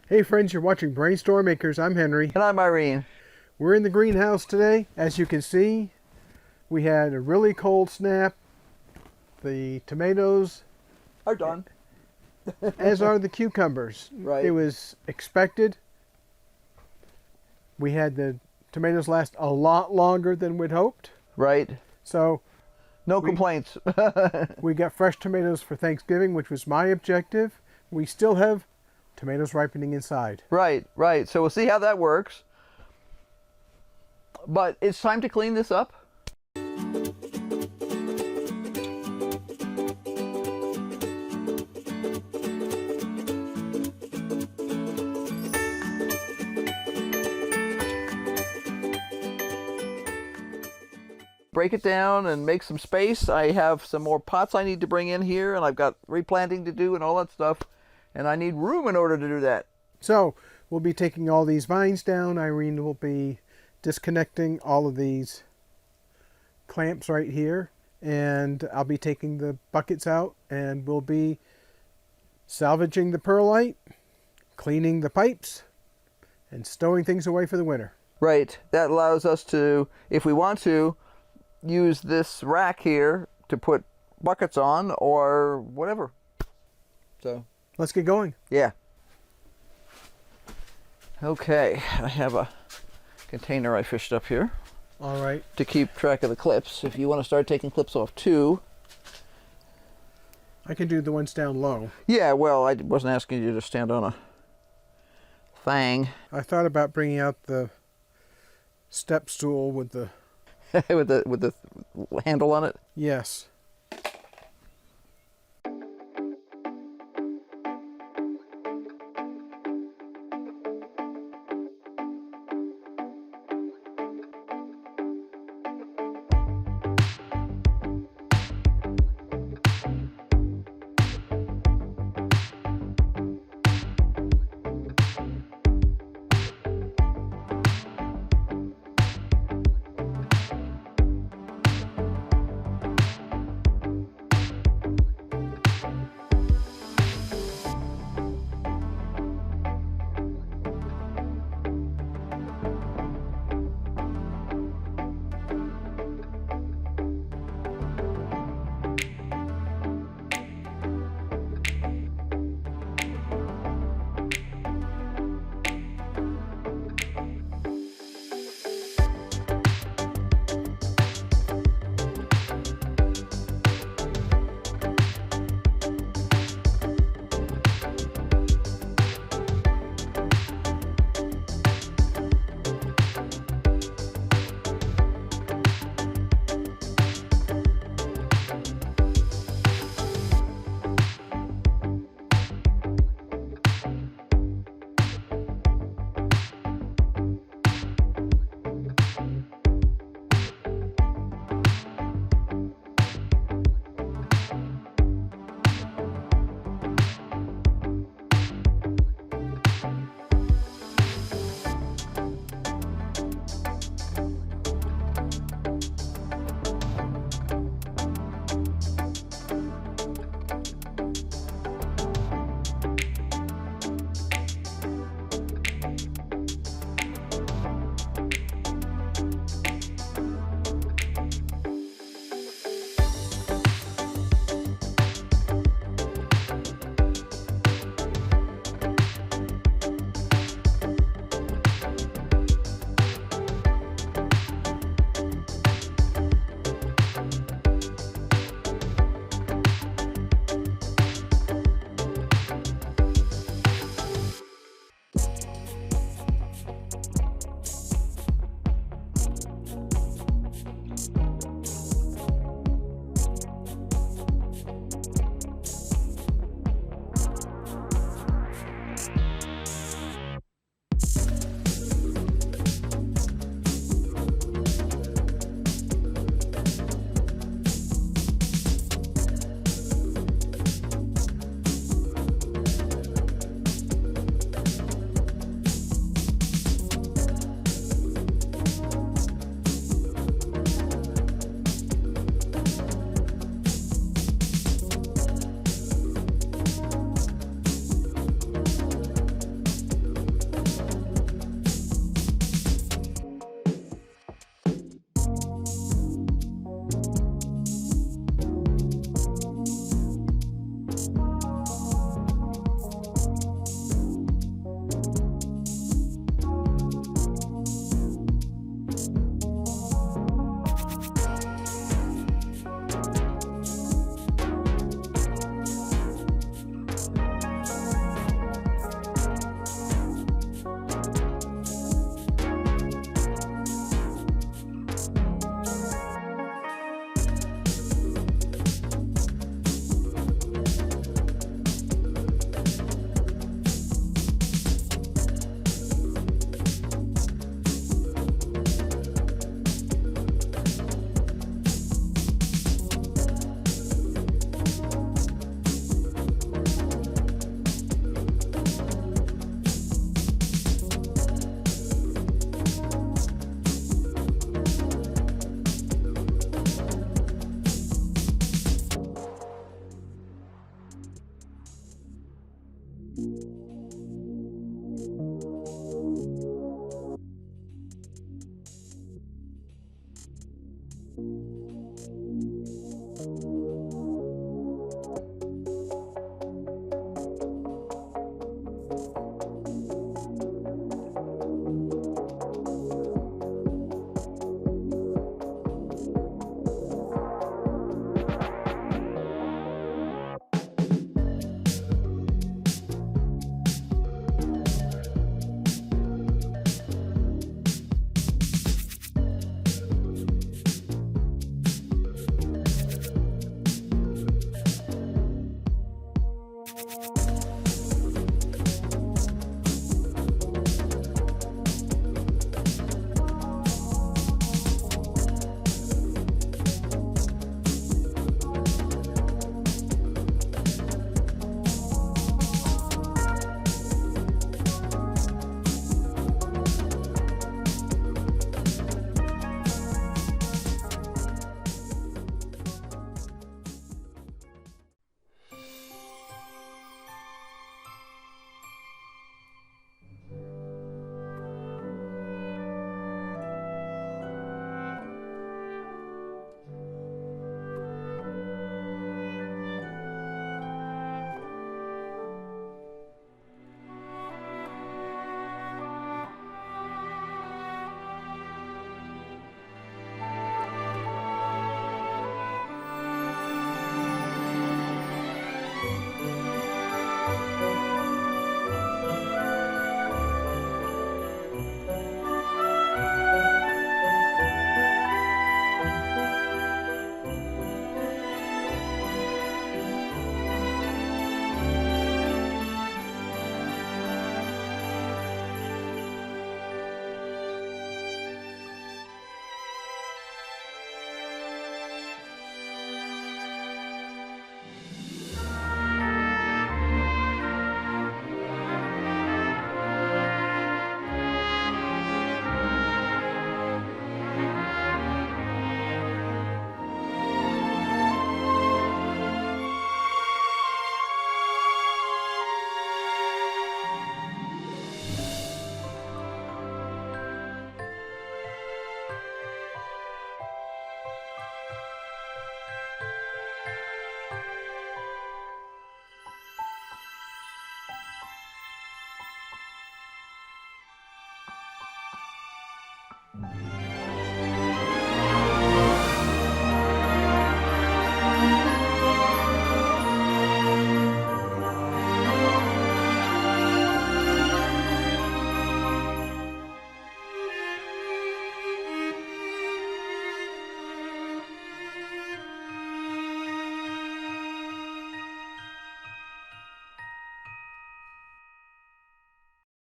Hey friends, you're watching BrainStormAcres. I'm Henry. And I'm Irene. We're in the greenhouse today. As you can see, we had a really cold snap. The tomatoes Are done. as are the cucumbers. Right. It was expected. We had the tomatoes last a lot longer than we'd hoped. Right. So No complaints. we got fresh tomatoes for Thanksgiving, which was my objective. We still have tomatoes ripening inside. Right, right. So we'll see how that works. But it's time to clean this up. Break it down and make some space. I have some more pots I need to bring in here, and I've got replanting to do and all that stuff. And I need room in order to do that. So we'll be taking all these vines down. Irene will be disconnecting all of these clamps right here. And I'll be taking the buckets out, and we'll be salvaging the perlite, cleaning the pipes, and stowing things away for the winter. Right. That allows us to, if we want to, use this rack here to put buckets on or whatever. So let's get going. yeah. Okay, I have a container I fished up here All right. to keep track of the clips. If you want to start taking clips off too. I can do the ones down low. Yeah, well, I wasn't asking you to stand on a thing. I thought about bringing out the step stool with the... with the handle on it. Yes.